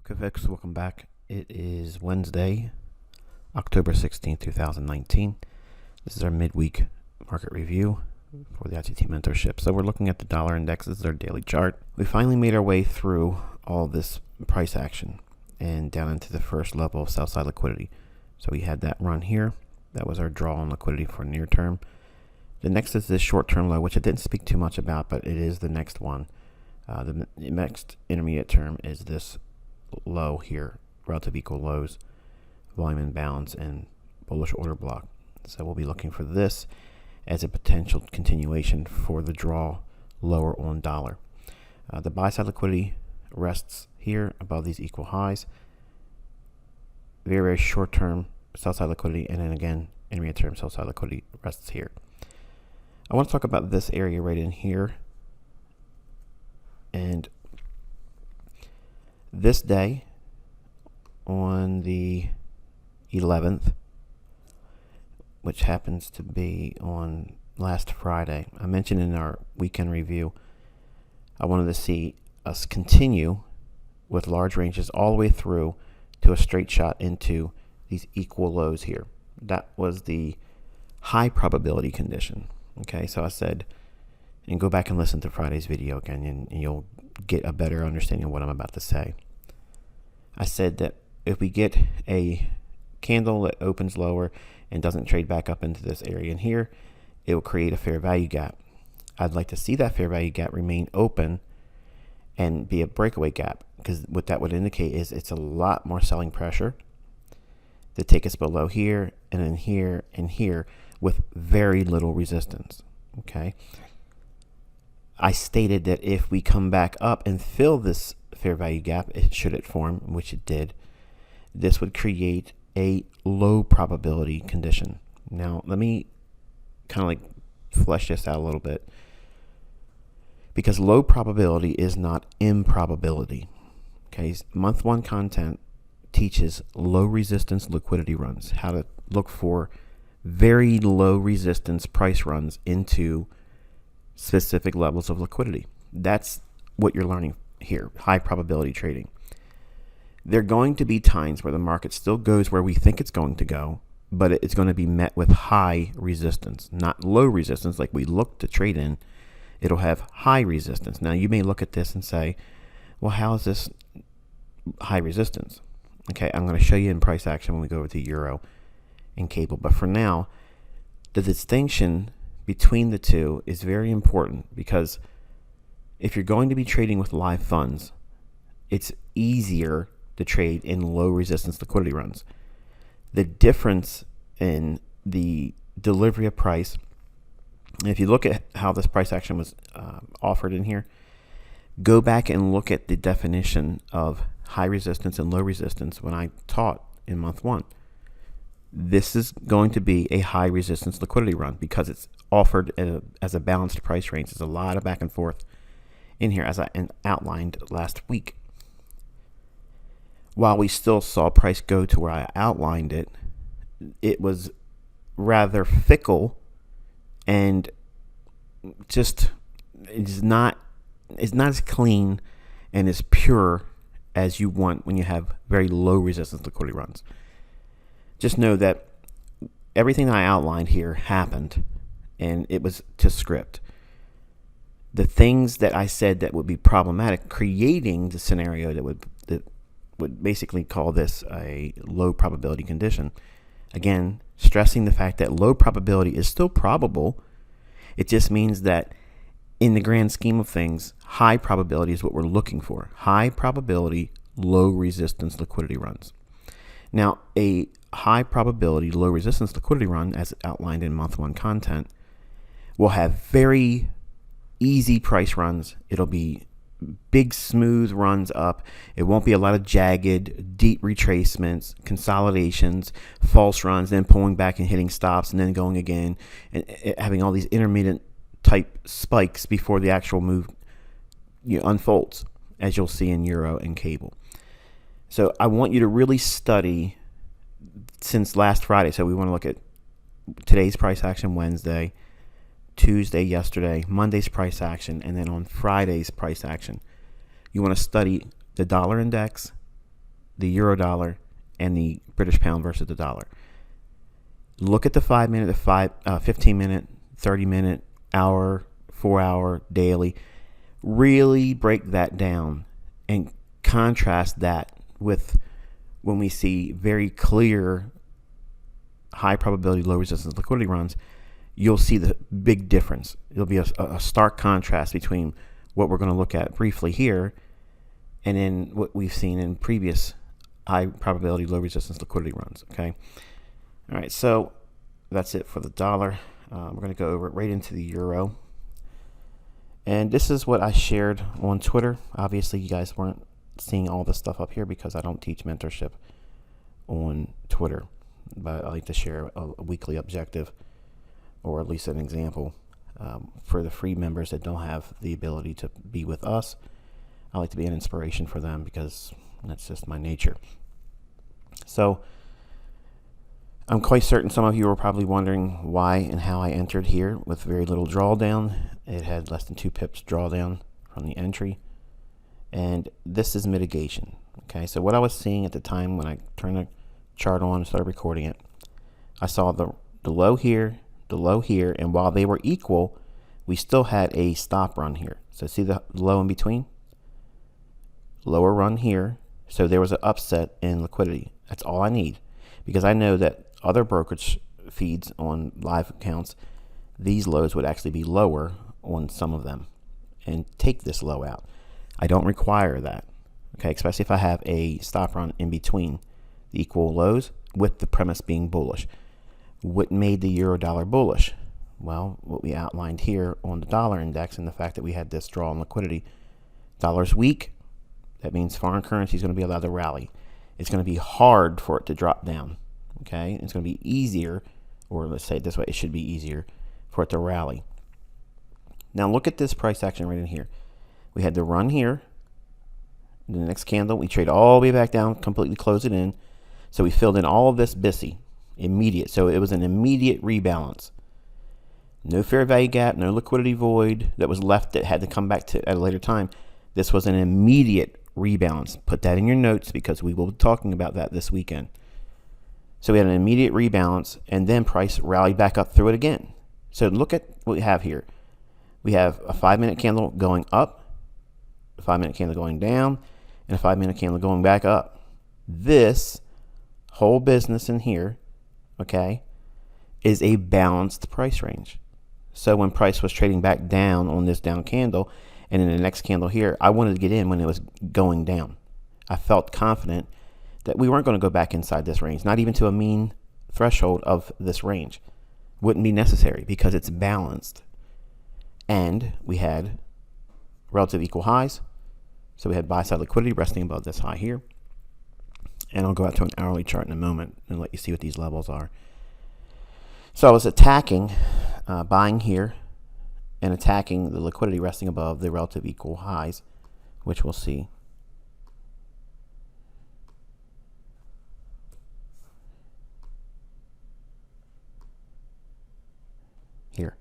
Okay, folks, welcome back. It is Wednesday, October 16th, 2019. This is our midweek market review for the ICT Mentorship. So we're looking at the dollar index. This is our daily chart. We finally made our way through all this price action and down into the first level of sell side liquidity. So we had that run here. That was our draw on liquidity for near term. The next is this short term low, which I didn't speak too much about, but it is the next one. The next intermediate term is this low here, relative equal lows, volume imbalance, and bullish order block. So we'll be looking for this as a potential continuation for the draw lower on dollar. The buy side liquidity rests here above these equal highs. Very, very short term sell side liquidity, and then again intermediate term sell side liquidity rests here. I want to talk about this area right in here. And this day, on the 11th, which happens to be on last Friday, I mentioned in our weekend review, I wanted to see us continue with large ranges all the way through to a straight shot into these equal lows here. That was the high probability condition. Okay, so I said, and go back and listen to Friday's video again, and you'll get a better understanding of what I'm about to say. I said that if we get a candle that opens lower and doesn't trade back up into this area in here, it will create a fair value gap. I'd like to see that fair value gap remain open and be a breakaway gap, because what that would indicate is it's a lot more selling pressure to take us below here and then here and here with very little resistance. Okay. I stated that if we come back up and fill this fair value gap, should it form, which it did, this would create a low probability condition. Now, let me kind of like flesh this out a little bit, because low probability is not improbability. Okay, month one content teaches low resistance liquidity runs, how to look for very low resistance price runs into specific levels of liquidity. That's what you're learning here, high probability trading. There are going to be times where the market still goes where we think it's going to go, but it's going to be met with high resistance, not low resistance like we look to trade in. It'll have high resistance. Now, you may look at this and say, well, how is this high resistance? Okay, I'm going to show you in price action when we go over to euro and cable. But for now, the distinction between the two is very important, because if you're going to be trading with live funds, it's easier to trade in low resistance liquidity runs. The difference in the delivery of price, if you look at how this price action was offered in here, go back and look at the definition of high resistance and low resistance when I taught in month one. This is going to be a high resistance liquidity run because it's offered as a balanced price range. There's a lot of back and forth in here, as I outlined last week. While we still saw price go to where I outlined it, it was rather fickle, and just it's not as clean and as pure as you want when you have very low resistance liquidity runs. Just know that everything I outlined here happened, and it was to script. The things that I said that would be problematic, creating the scenario that would basically call this a low probability condition. Again, stressing the fact that low probability is still probable. It just means that in the grand scheme of things, high probability is what we're looking for. High probability, low resistance liquidity runs. Now, a high probability, low resistance liquidity run, as outlined in month one content, will have very easy price runs. It'll be big, smooth runs up. It won't be a lot of jagged, deep retracements, consolidations, false runs, then pulling back and hitting stops and then going again, and having all these intermittent type spikes before the actual move unfolds, as you'll see in euro and cable. So I want you to really study since last Friday. So we want to look at today's price action Wednesday, Tuesday, yesterday, Monday's price action, and then on Friday's price action. You want to study the dollar index the euro dollar and the British pound versus the dollar. Look at the 5 minute, the 15 minute, 30 minute, hour, 4 hour, daily. Really break that down and contrast that with when we see very clear high probability low resistance liquidity runs. You'll see the big difference. It'll be a stark contrast between what we're going to look at briefly here and then what we've seen in previous high probability low resistance liquidity runs. Okay. All right. So that's it for the dollar. We're going to go over right into the euro. And this is what I shared on Twitter. Obviously, you guys weren't seeing all this stuff up here because I don't teach mentorship on Twitter. But I like to share a weekly objective, or at least an example, for the free members that don't have the ability to be with us. I like to be an inspiration for them because that's just my nature. So I'm quite certain some of you are probably wondering why and how I entered here with very little drawdown. It had less than 2 pips drawdown from the entry. And this is mitigation. Okay, so what I was seeing at the time when I turned the chart on and started recording it, I saw the low here, the low here, and while they were equal, we still had a stop run here. So see the low in between? Lower run here. So there was an upset in liquidity. That's all I need, because I know that other brokerage feeds on live accounts, these lows would actually be lower on some of them and take this low out. I don't require that, okay, especially if I have a stop run in between the equal lows with the premise being bullish. What made the euro dollar bullish? Well, what we outlined here on the dollar index and the fact that we had this draw in liquidity. Dollar's weak. That means foreign currency is going to be allowed to rally. It's going to be hard for it to drop down. Okay, it's going to be easier, or let's say it this way, it should be easier for it to rally. Now look at this price action right in here. We had the run here. The next candle, we trade all the way back down, completely close it in. So we filled in all of this BISI, immediate. So it was an immediate rebalance. No fair value gap, no liquidity void that was left that had to come back to at a later time. This was an immediate rebalance. Put that in your notes because we will be talking about that this weekend. So we had an immediate rebalance, and then price rallied back up through it again. So look at what we have here. We have a 5 minute candle going up, a 5 minute candle going down, and a 5 minute candle going back up. This whole business in here, okay, is a balanced price range. So when price was trading back down on this down candle, and in the next candle here, I wanted to get in when it was going down. I felt confident that we weren't going to go back inside this range, not even to a mean threshold of this range. Wouldn't be necessary because it's balanced. And we had relative equal highs. So we had buy side liquidity resting above this high here. And I'll go out to an hourly chart in a moment and let you see what these levels are. So I was attacking, buying here, and attacking the liquidity resting above the relative equal highs, which we'll see. Here.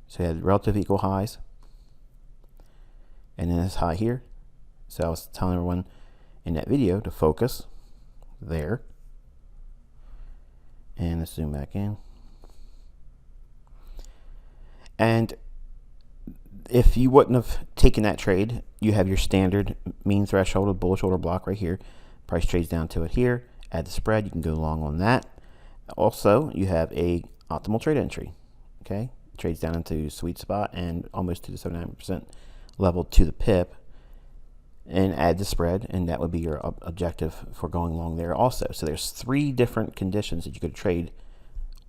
So you had relative equal highs, and then this high here. So I was telling everyone in that video to focus there. And let's zoom back in. And if you wouldn't have taken that trade, you have your standard mean threshold of bullish order block right here. Price trades down to it here. Add the spread. You can go long on that. Also, you have a optimal trade entry. Okay, trades down into sweet spot and almost to the 79% level to the pip, and add the spread, and that would be your objective for going long there also. So there's 3 different conditions that you could trade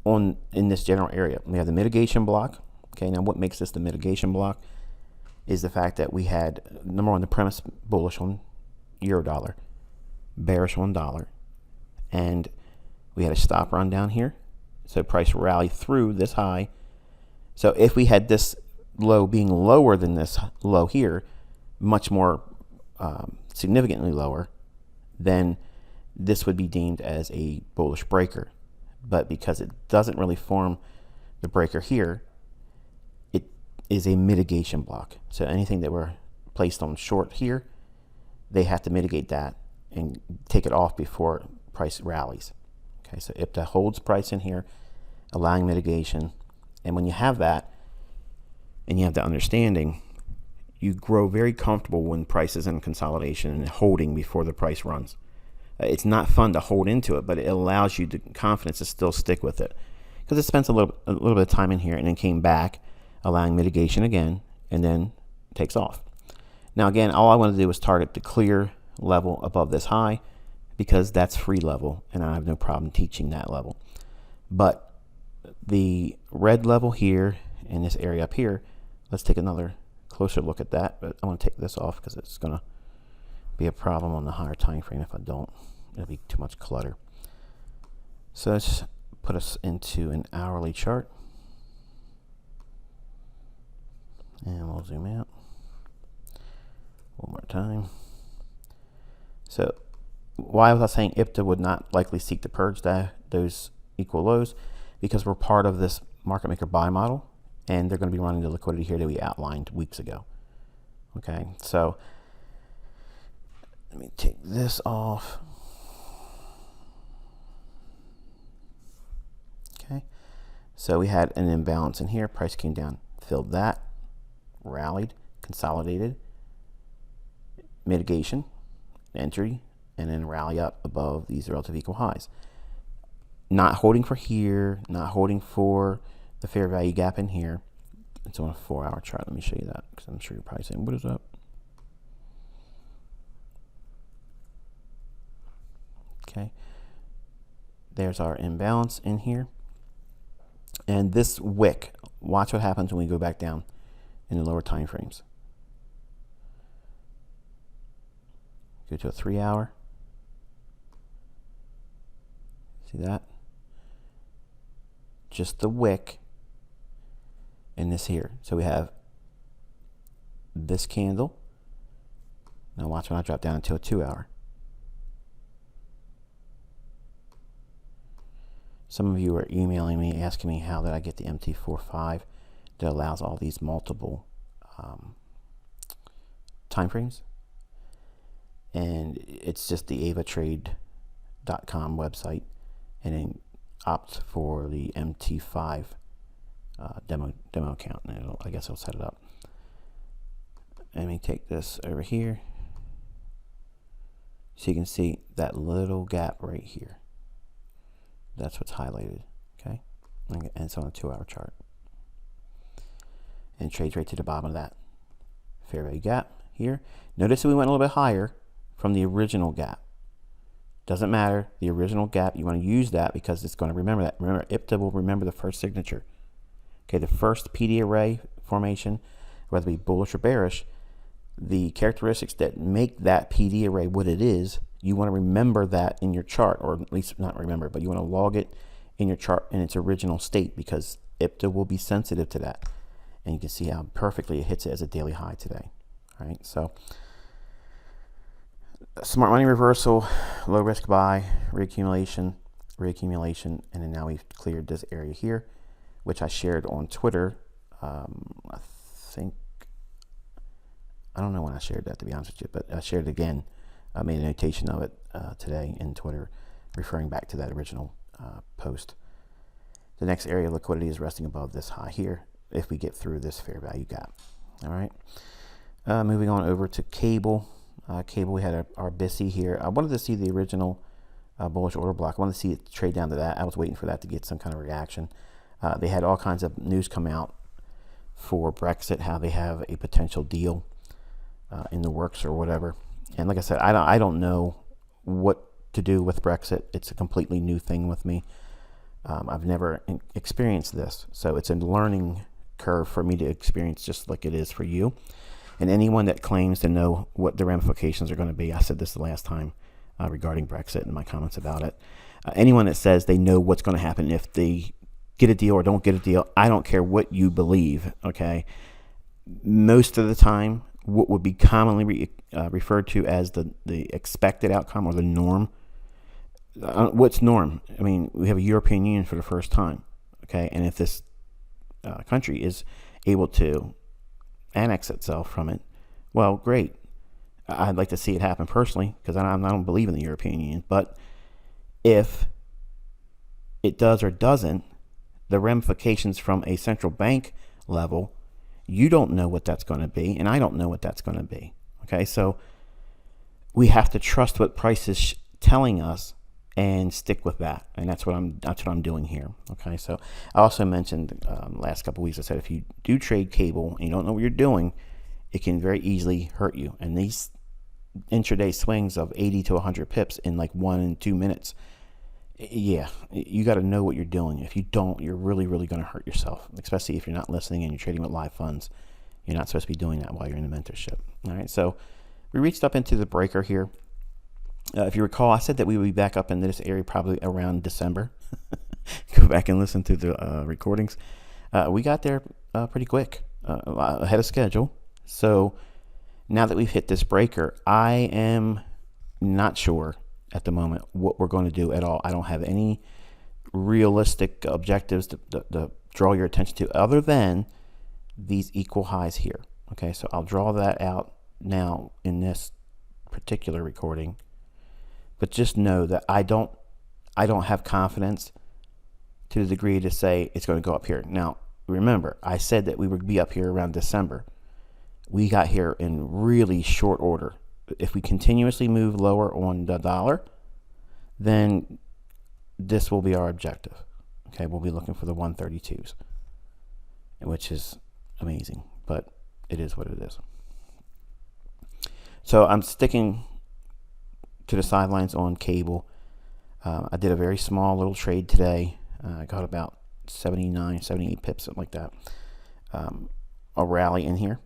on in this general area. We have the mitigation block. Okay, now what makes this the mitigation block is the fact that we had, number one, the premise bullish on euro dollar, bearish on dollar, and we had a stop run down here. So price rallied through this high. So if we had this low being lower than this low here, much more significantly lower, then this would be deemed as a bullish breaker. But because it doesn't really form the breaker here, it is a mitigation block. So anything that were placed on short here, they have to mitigate that and take it off before price rallies. Okay, so IPTA holds price in here, allowing mitigation. And when you have that, and you have that understanding, you grow very comfortable when price is in consolidation and holding before the price runs. It's not fun to hold into it, but it allows you the confidence to still stick with it, because it spends a little bit of time in here and then came back, allowing mitigation again, and then takes off. Now again, all I want to do is target the clear level above this high, because that's free level and I have no problem teaching that level. But the red level here in this area up here, let's take another closer look at that. But I want to take this off because it's going to be a problem on the higher time frame. If I don't, it'll be too much clutter. So let's put us into an hourly chart, and we'll zoom out one more time. So why was I saying IPTA would not likely seek to purge those equal lows? Because we're part of this market maker buy model, and they're going to be running the liquidity here that we outlined weeks ago. Okay, so let me take this off. Okay, so we had an imbalance in here. Price came down, filled that, rallied, consolidated, mitigation, entry, and then rally up above these relative equal highs. Not holding for here, not holding for the fair value gap in here. It's on a 4-hour chart. Let me show you that, because I'm sure you're probably saying, what is up? Okay, there's our imbalance in here. And this wick, watch what happens when we go back down in the lower time frames. Go to a 3-hour. See that? Just the wick and this here. So we have this candle. Now watch when I drop down into a 2-hour. Some of you are emailing me, asking me how did I get the MT45 that allows all these multiple time frames. And it's just the avatrade.com website, and then opt for the MT5 demo account, and I guess it'll set it up. Let me take this over here so you can see that little gap right here. That's what's highlighted, okay? And it's on a 2-hour chart. And it trades right to the bottom of that fair value gap here. Notice that we went a little bit higher from the original gap. Doesn't matter, the original gap, you want to use that because it's going to remember that. Remember, IPTA will remember the first signature. Okay, the first PD array formation, whether it be bullish or bearish, the characteristics that make that PD array what it is, you want to remember that in your chart, or at least not remember, but you want to log it in your chart in its original state, because IPTA will be sensitive to that. And you can see how perfectly it hits it as a daily high today. All right, so smart money reversal, low risk buy, reaccumulation, and then now we've cleared this area here, which I shared on Twitter. I don't know when I shared that, to be honest with you, but I shared it again. I made a notation of it today in Twitter, referring back to that original post. The next area of liquidity is resting above this high here if we get through this fair value gap. All right. Moving on over to cable. Cable, we had our BISI here. I wanted to see the original bullish order block. I wanted to see it trade down to that. I was waiting for that to get some kind of reaction. They had all kinds of news come out for Brexit, how they have a potential deal in the works or whatever. And like I said, I don't know what to do with Brexit. It's a completely new thing with me. I've never experienced this, so it's a learning curve for me to experience, just like it is for you. And anyone that claims to know what the ramifications are going to be, I said this the last time regarding Brexit and my comments about it. Anyone that says they know what's going to happen if they get a deal or don't get a deal, I don't care what you believe, okay? Most of the time, what would be commonly referred to as the expected outcome or the norm. What's norm? I mean, we have a European Union for the first time, okay? And if this country is able to annex itself from it, well, great. I'd like to see it happen personally because I don't believe in the European Union. But if it does or doesn't, the ramifications from a central bank level, you don't know what that's going to be, and I don't know what that's going to be. Okay, so we have to trust what price is telling us and stick with that, and that's what I'm doing here. Okay, so I also mentioned last couple of weeks, I said if you do trade cable and you don't know what you're doing, it can very easily hurt you. And these intraday swings of 80 to 100 pips in like 1 and 2 minutes, yeah, you got to know what you're doing. If you don't, you're really going to hurt yourself, especially if you're not listening and you're trading with live funds. You're not supposed to be doing that while you're in the mentorship. All right, so we reached up into the breaker here. If you recall, I said that we would be back up in this area probably around December. Go back and listen to the recordings. We got there pretty quick, ahead of schedule. So now that we've hit this breaker, I am not sure at the moment what we're going to do at all. I don't have any realistic objectives to draw your attention to other than these equal highs here. Okay, so I'll draw that out now in this particular recording. But just know that I don't have confidence to the degree to say it's going to go up here. Now, remember, I said that we would be up here around December. We got here in really short order. If we continuously move lower on the dollar, then this will be our objective. Okay, we'll be looking for the 132s, which is amazing, but it is what it is. So I'm sticking to the sidelines on cable. I did a very small little trade today. I got about 79, 78 pips, something like that. A rally in here.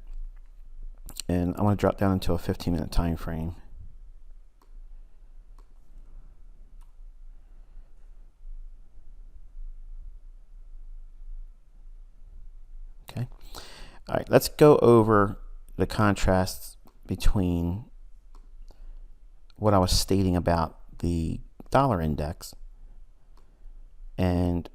And I want to drop down into a 15-minute time frame. Okay. All right, let's go over the contrasts between what I was stating about the dollar index and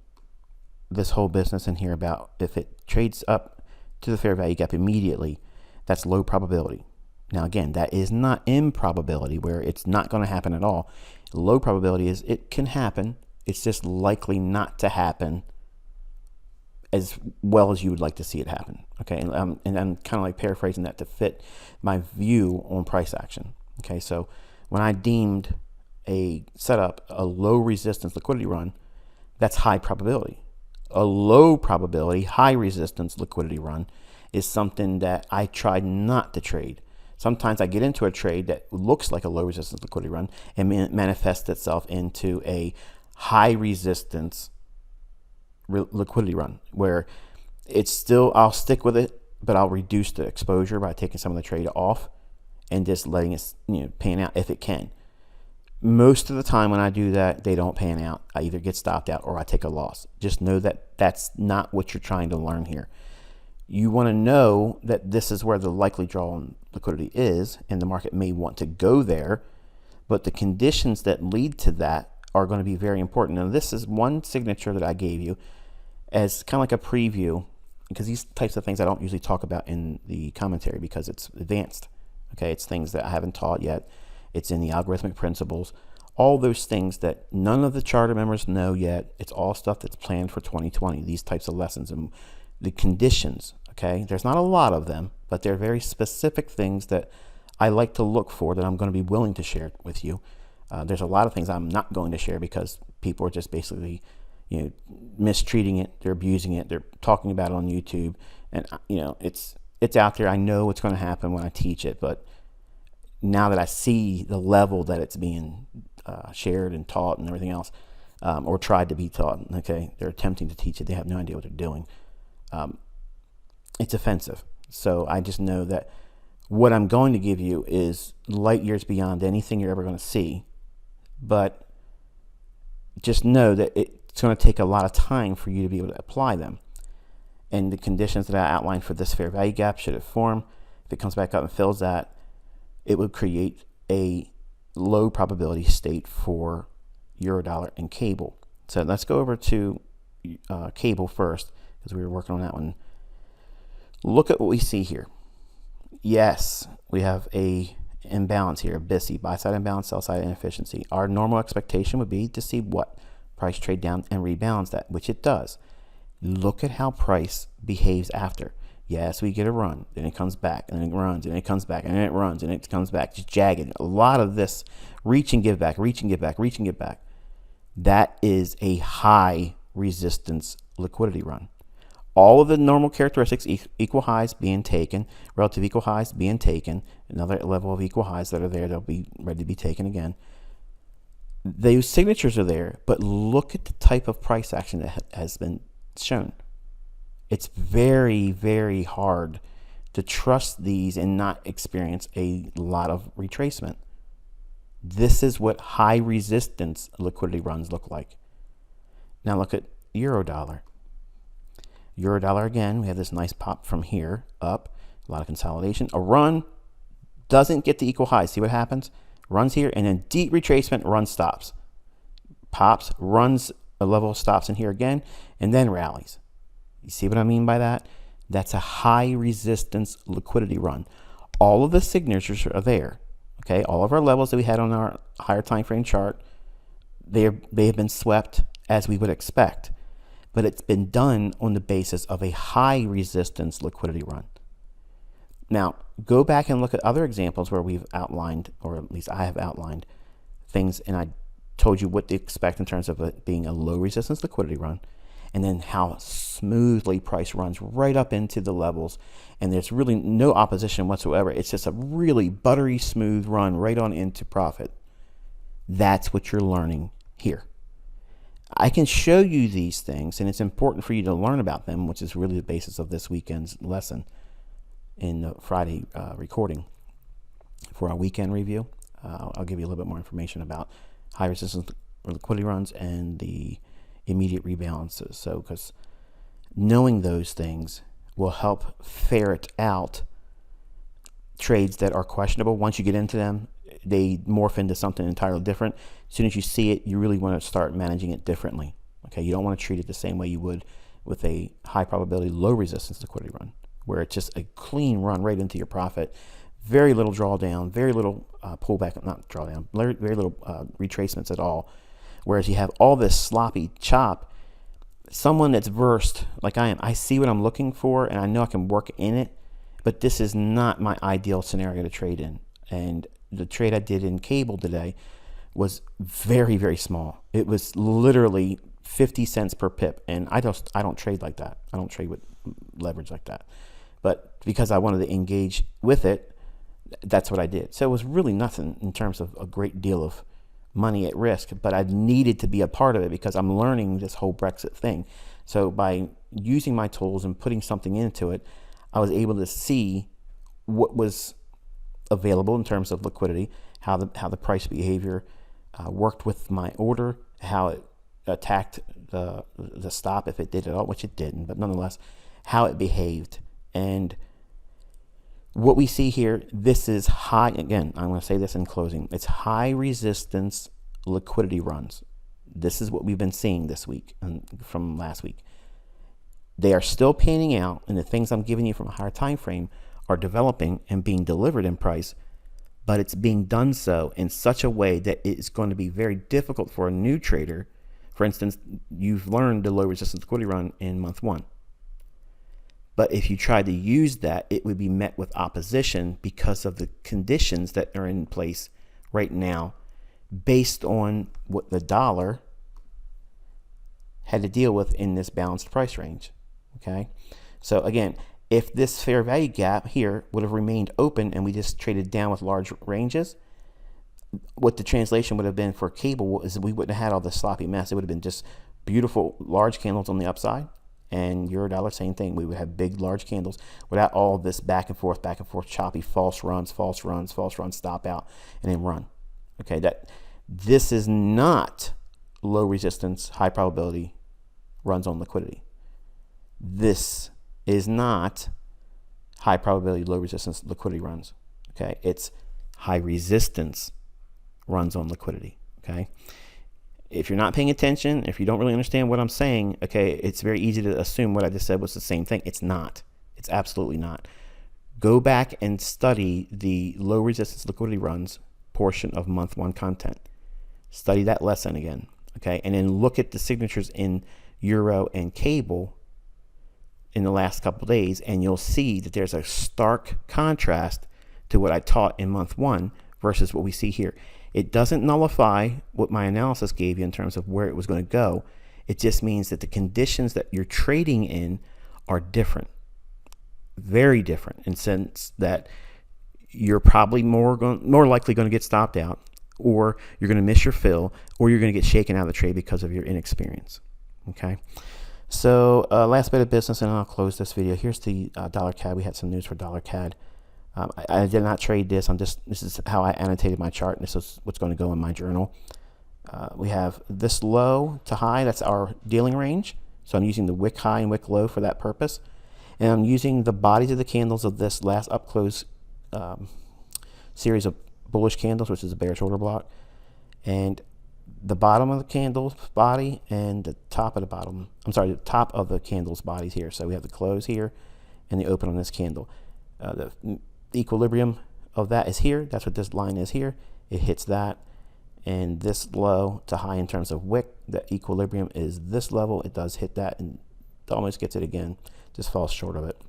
this whole business in here about if it trades up to the fair value gap immediately, that's low probability. Now again, that is not improbability where it's not going to happen at all. Low probability is it can happen. It's just likely not to happen as well as you would like to see it happen. Okay, and I'm kind of like paraphrasing that to fit my view on price action. Okay, so when I deemed a setup a low resistance liquidity run, that's high probability. A low probability, high resistance liquidity run is something that I try not to trade. Sometimes I get into a trade that looks like a low resistance liquidity run and manifests itself into a high resistance liquidity run where it's still, I'll stick with it, but I'll reduce the exposure by taking some of the trade off and just letting it, pan out if it can. Most of the time when I do that, they don't pan out. I either get stopped out or I take a loss. Just know that that's not what you're trying to learn here. You want to know that this is where the likely draw on liquidity is, and the market may want to go there, but the conditions that lead to that are going to be very important. Now, this is one signature that I gave you as kind of like a preview, because these types of things I don't usually talk about in the commentary because it's advanced. Okay, it's things that I haven't taught yet. It's in the algorithmic principles. All those things that none of the charter members know yet. It's all stuff that's planned for 2020, these types of lessons and the conditions. Okay, there's not a lot of them, but they're very specific things that I like to look for that I'm going to be willing to share with you. There's a lot of things I'm not going to share because people are just basically, mistreating it. They're abusing it. They're talking about it on YouTube, and it's out there. I know what's going to happen when I teach it, but now that I see the level that it's being shared and taught and everything else, or tried to be taught, okay, they're attempting to teach it. They have no idea what they're doing. It's offensive. So I just know that what I'm going to give you is light years beyond anything you're ever going to see. But just know that it's going to take a lot of time for you to be able to apply them. And the conditions that I outlined for this fair value gap, should it form, if it comes back up and fills that, it would create a low probability state for Eurodollar and cable. So let's go over to cable first, because we were working on that one. Look at what we see here. Yes, we have a imbalance here, BISI, buy side imbalance, sell side inefficiency. Our normal expectation would be to see what price trade down and rebalance that, which it does. Look at how price behaves after. Yes, we get a run, then it comes back, and then it runs, and it comes back, and then it runs, and it comes back, just jagged. A lot of this reach and give back, reach and give back, reach and give back. That is a high resistance liquidity run. All of the normal characteristics, equal highs being taken, relative equal highs being taken, another level of equal highs that are there, they'll be ready to be taken again. Those signatures are there, but look at the type of price action that has been shown. It's very, very hard to trust these and not experience a lot of retracement. This is what high resistance liquidity runs look like. Now look at euro dollar. Euro dollar again, we have this nice pop from here up, a lot of consolidation. A run doesn't get the equal highs. See what happens? Runs here and then deep retracement, run stops. Pops, runs a level, stops in here again, and then rallies. You see what I mean by that? That's a high resistance liquidity run. All of the signatures are there. Okay, all of our levels that we had on our higher time frame chart, they have been swept as we would expect. But it's been done on the basis of a high resistance liquidity run. Now, go back and look at other examples where we've outlined, or at least I have outlined, things, and I told you what to expect in terms of it being a low resistance liquidity run, and then how smoothly price runs right up into the levels, and there's really no opposition whatsoever. It's just a really buttery smooth run right on into profit. That's what you're learning here. I can show you these things, and it's important for you to learn about them, which is really the basis of this weekend's lesson in the Friday recording for our weekend review. I'll give you a little bit more information about high resistance liquidity runs and the immediate rebalances. So, because knowing those things will help ferret out trades that are questionable. Once you get into them, they morph into something entirely different. As soon as you see it, you really want to start managing it differently. Okay, you don't want to treat it the same way you would with a high probability, low resistance liquidity run, where it's just a clean run right into your profit. Very little drawdown, very little pullback, not drawdown, very little retracements at all. Whereas you have all this sloppy chop, someone that's versed like I am, I see what I'm looking for and I know I can work in it, but this is not my ideal scenario to trade in. And the trade I did in cable today was very, very small. It was literally 50 cents per pip. And I don't trade like that. I don't trade with leverage like that. But because I wanted to engage with it, that's what I did. So it was really nothing in terms of a great deal of money at risk, but I needed to be a part of it because I'm learning this whole Brexit thing. So by using my tools and putting something into it, I was able to see what was available in terms of liquidity, how the price behavior worked with my order, how it attacked the stop if it did at all, which it didn't, but nonetheless, how it behaved. And what we see here, this is high, again, I'm going to say this in closing, it's high resistance liquidity runs. This is what we've been seeing this week and from last week. They are still panning out, and the things I'm giving you from a higher time frame are developing and being delivered in price, but it's being done so in such a way that it's going to be very difficult for a new trader. For instance, you've learned the low resistance liquidity run in month one. But if you try to use that, it would be met with opposition because of the conditions that are in place right now based on what the dollar had to deal with in this balanced price range. Okay, so again, if this fair value gap here would have remained open and we just traded down with large ranges, what the translation would have been for cable is we wouldn't have had all this sloppy mess. It would have been just beautiful large candles on the upside, and euro dollar, same thing. We would have big large candles without all this back and forth, choppy false runs, stop out, and then run. Okay, this is not low resistance, high probability runs on liquidity. This is not high probability, low resistance liquidity runs. Okay, it's high resistance runs on liquidity. Okay, if you're not paying attention, if you don't really understand what I'm saying, okay, it's very easy to assume what I just said was the same thing. It's not. It's absolutely not. Go back and study the low resistance liquidity runs portion of month 1 content. Study that lesson again, okay? And then look at the signatures in euro and cable in the last couple of days, and you'll see that there's a stark contrast to what I taught in month 1 versus what we see here. It doesn't nullify what my analysis gave you in terms of where it was going to go. It just means that the conditions that you're trading in are different, very different, in the sense that you're probably more likely going to get stopped out, or you're going to miss your fill, or you're going to get shaken out of the trade because of your inexperience. Okay. So last bit of business, and I'll close this video. Here's the dollar CAD. We had some news for dollar CAD. I did not trade this. This is how I annotated my chart. And this is what's going to go in my journal. We have this low to high. That's our dealing range. So I'm using the wick high and wick low for that purpose. And I'm using the bodies of the candles of this last up close series of bullish candles, which is a bearish order block. And the bottom of the candle's body and the top of the top of the candle's bodies here. So we have the close here and the open on this candle. The equilibrium of that is here. That's what this line is here. It hits that. And this low to high in terms of wick, the equilibrium is this level. It does hit that and almost gets it again, just falls short of it.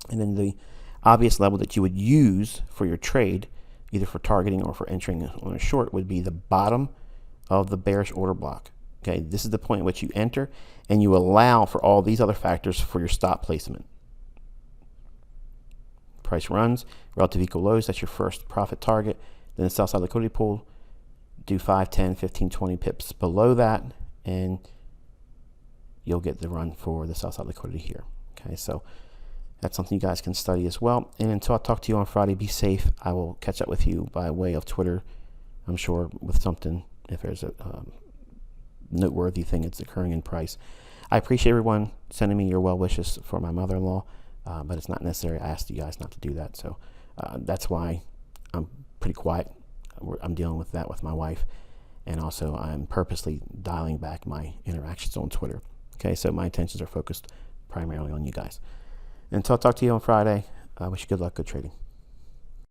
And then the obvious level that you would use for your trade, either for targeting or for entering on a short, would be the bottom of the bearish order block. Okay, this is the point at which you enter and you allow for all these other factors for your stop placement. Price runs, relative equal lows, that's your first profit target. Then the sell side liquidity pool, do 5, 10, 15, 20 pips below that, and you'll get the run for the sell side liquidity here. Okay, so that's something you guys can study as well. And until I talk to you on Friday, be safe. I will catch up with you by way of Twitter, I'm sure, with something if there's a noteworthy thing that's occurring in price. I appreciate everyone sending me your well wishes for my mother-in-law, but it's not necessary. I asked you guys not to do that, so that's why I'm pretty quiet. I'm dealing with that with my wife, and also I'm purposely dialing back my interactions on Twitter. Okay, so my attentions are focused primarily on you guys. Until I talk to you on Friday, I wish you good luck, good trading.